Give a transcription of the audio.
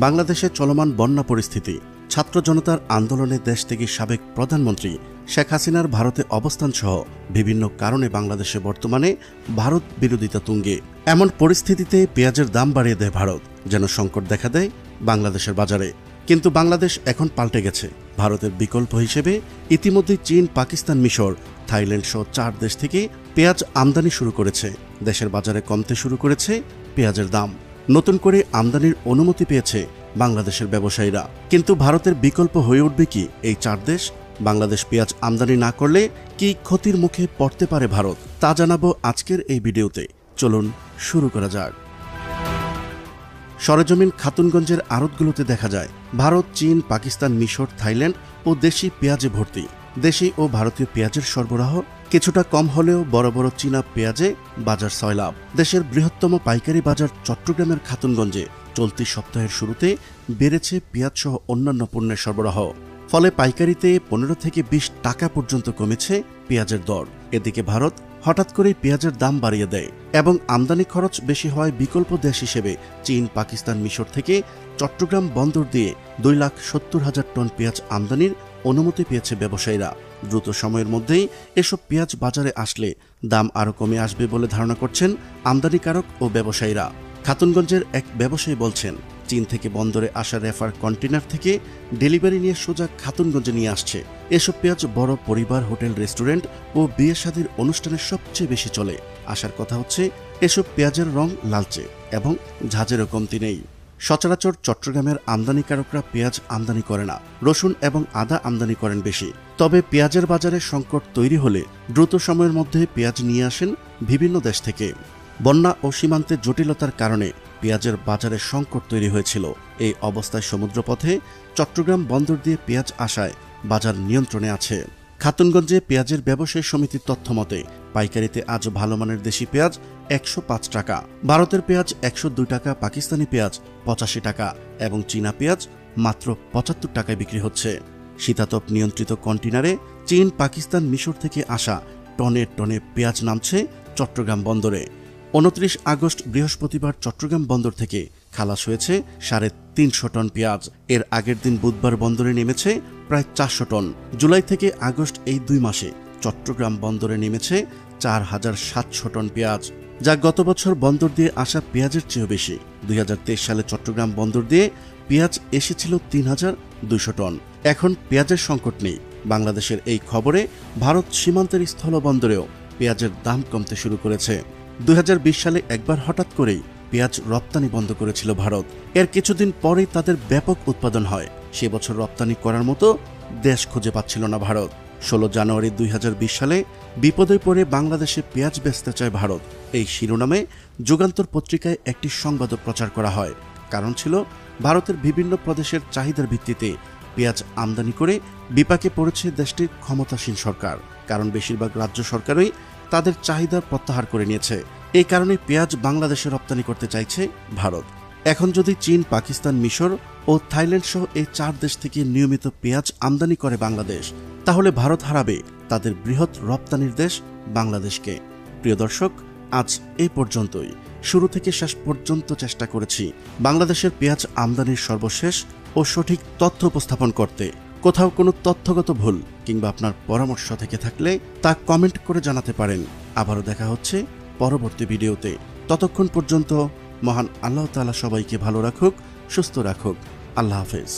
বাংলাদেশে চলমান বন্যা পরিস্থিতি, ছাত্র জনতার আন্দোলনে দেশ থেকে সাবেক প্রধানমন্ত্রী শেখ হাসিনার ভারতে অবস্থান সহ বিভিন্ন কারণে বাংলাদেশে বর্তমানে ভারত বিরোধিতা তুঙ্গে। এমন পরিস্থিতিতে পেঁয়াজের দাম বাড়িয়ে দেয় ভারত, যেন সংকট দেখা দেয় বাংলাদেশের বাজারে। কিন্তু বাংলাদেশ এখন পাল্টে গেছে। ভারতের বিকল্প হিসেবে ইতিমধ্যে চীন, পাকিস্তান, মিশর, থাইল্যান্ড সহ 4 দেশ থেকে পেঁয়াজ আমদানি শুরু করেছে। দেশের বাজারে কমতে শুরু করেছে পেঁয়াজের দাম। নতুন করে আমদানির অনুমতি পেয়েছে বাংলাদেশের ব্যবসায়ীরা। কিন্তু ভারতের বিকল্প হয়ে উঠবে কি এই 4 দেশ? বাংলাদেশ পেঁয়াজ আমদানি না করলে কি ক্ষতির মুখে পড়তে পারে ভারত, তা জানাবো আজকের এই ভিডিওতে। চলুন শুরু করা যাক। সরেজমিন খাতুনগঞ্জের আড়তগুলোতে দেখা যায় ভারত, চীন, পাকিস্তান, মিশর, থাইল্যান্ড ও দেশি পেঁয়াজে ভর্তি। দেশি ও ভারতীয় পেঁয়াজের সরবরাহ কিছুটা কম হলেও বড় বড় চীনা পেঁয়াজে বাজার সয়লাভ। দেশের বৃহত্তম পাইকারি বাজার চট্টগ্রামের খাতুনগঞ্জে চলতি সপ্তাহের শুরুতে বেড়েছে পেঁয়াজ সহ অন্যান্য পণ্যের সরবরাহ। ফলে পাইকারিতে 15 থেকে 20 টাকা পর্যন্ত কমেছে পেঁয়াজের দর। এদিকে ভারত হঠাৎ করেই পেঁয়াজের দাম বাড়িয়ে দেয় এবং আমদানি খরচ বেশি হয় বিকল্প দেশ হিসেবে চীন, পাকিস্তান, মিশর থেকে চট্টগ্রাম বন্দর দিয়ে 2,70,000 টন পেঁয়াজ আমদানির অনুমতি পেয়েছে ব্যবসায়ীরা। দ্রুত সময়ের মধ্যেই এসব পেঁয়াজ বাজারে আসলে দাম আরও কমে আসবে বলে ধারণা করছেন আমদানিকারক ও ব্যবসায়ীরা। খাতুনগঞ্জের এক ব্যবসায়ী বলছেন, চীন থেকে বন্দরে আসা রেফার কন্টেনার থেকে ডেলিভারি নিয়ে সোজা খাতুনগঞ্জে নিয়ে আসছে। এসব পেঁয়াজ বড় পরিবার, হোটেল, রেস্টুরেন্ট ও বিয়ে শাদীর অনুষ্ঠানে সবচেয়ে বেশি চলে। আসার কথা হচ্ছে এসব পেঁয়াজের রং লালচে এবং ঝাঁঝেরও কমতি নেই। সচরাচর চট্টগ্রামের আমদানিকারকরা পেঁয়াজ আমদানি করে না, রসুন এবং আদা আমদানি করেন বেশি। তবে পেঁয়াজের বাজারে সংকট তৈরি হলে দ্রুত সময়ের মধ্যে পেঁয়াজ নিয়ে আসেন বিভিন্ন দেশ থেকে। বন্যা ও সীমান্তে জটিলতার কারণে পেঁয়াজের বাজারে সংকট তৈরি হয়েছিল। এই অবস্থায় সমুদ্রপথে চট্টগ্রাম বন্দর দিয়ে পেঁয়াজ আসায় বাজার নিয়ন্ত্রণে আছে। খাতুনগঞ্জে পেঁয়াজের ব্যবসায়ী সমিতির তথ্য মতে পাইকারিতে আজ ভালো মানের দেশি পেঁয়াজ 105 টাকা, ভারতের পেঁয়াজ 102 টাকা, পাকিস্তানি পেঁয়াজ 85 টাকা এবং চীনা পেঁয়াজ মাত্র 75 টাকায় বিক্রি হচ্ছে। শীতাতপ নিয়ন্ত্রিত কন্টেনারে চীন, পাকিস্তান, মিশর থেকে আসা টনে টনে পেঁয়াজ নামছে চট্টগ্রাম বন্দরে। 29 আগস্ট বৃহস্পতিবার চট্টগ্রাম বন্দর থেকে খালাস হয়েছে 350 টন পেঁয়াজ। এর আগের দিন বুধবার বন্দরে নেমেছে প্রায় 400 টন। জুলাই থেকে আগস্ট এই 2 মাসে চট্টগ্রাম বন্দরে নেমেছে 4700 টন পেঁয়াজ, যা গত বছর বন্দর দিয়ে আসা পেঁয়াজের চেয়েও বেশি। 2023 সালে চট্টগ্রাম বন্দর দিয়ে পেঁয়াজ এসেছিল 3200 টন। এখন পেঁয়াজের সংকট নেই। বাংলাদেশের এই খবরে ভারত সীমান্তের স্থলবন্দরেও পেঁয়াজের দাম কমতে শুরু করেছে। 2020 সালে একবার হঠাৎ করেই পেঁয়াজ রপ্তানি বন্ধ করেছিল ভারত। এর কিছুদিন পরেই তাদের ব্যাপক উৎপাদন হয়। সে বছর রপ্তানি করার মতো দেশ খুঁজে পাচ্ছিল না ভারত। 16 জানুয়ারি 2020 সালে বিপদে পড়ে বাংলাদেশে পেঁয়াজ বেচতে চায় ভারত, এই শিরোনামে যুগান্তর পত্রিকায় একটি সংবাদও প্রচার করা হয়। কারণ ছিল ভারতের বিভিন্ন প্রদেশের চাহিদার ভিত্তিতে পেঁয়াজ আমদানি করে বিপাকে পড়েছে দেশটির ক্ষমতাসীন সরকার। কারণ বেশিরভাগ রাজ্য সরকারই তাদের চাহিদা প্রত্যাহার করে নিয়েছে। এই কারণে পেঁয়াজ বাংলাদেশে রপ্তানি করতে চাইছে ভারত। এখন যদি চীন, পাকিস্তান, মিশর ও থাইল্যান্ড সহ এই 4 দেশ থেকে নিয়মিত পেঁয়াজ আমদানি করে বাংলাদেশ, তাহলে ভারত হারাবে তাদের বৃহৎ রপ্তানির দেশ বাংলাদেশকে। প্রিয় দর্শক, আজ এই পর্যন্তই। শুরু থেকে শেষ পর্যন্ত চেষ্টা করেছি বাংলাদেশের পেঁয়াজ আমদানির সর্বশেষ ও সঠিক তথ্য উপস্থাপন করতে। কোথাও কোনো তথ্যগত ভুল কিংবা আপনার পরামর্শ থেকে থাকলে তা কমেন্ট করে জানাতে পারেন। আবারও দেখা হচ্ছে পরবর্তী ভিডিওতে। ততক্ষণ পর্যন্ত মহান আল্লাহ তাআলা সবাইকে ভালো রাখুক, সুস্থ রাখুক। আল্লাহ হাফেজ।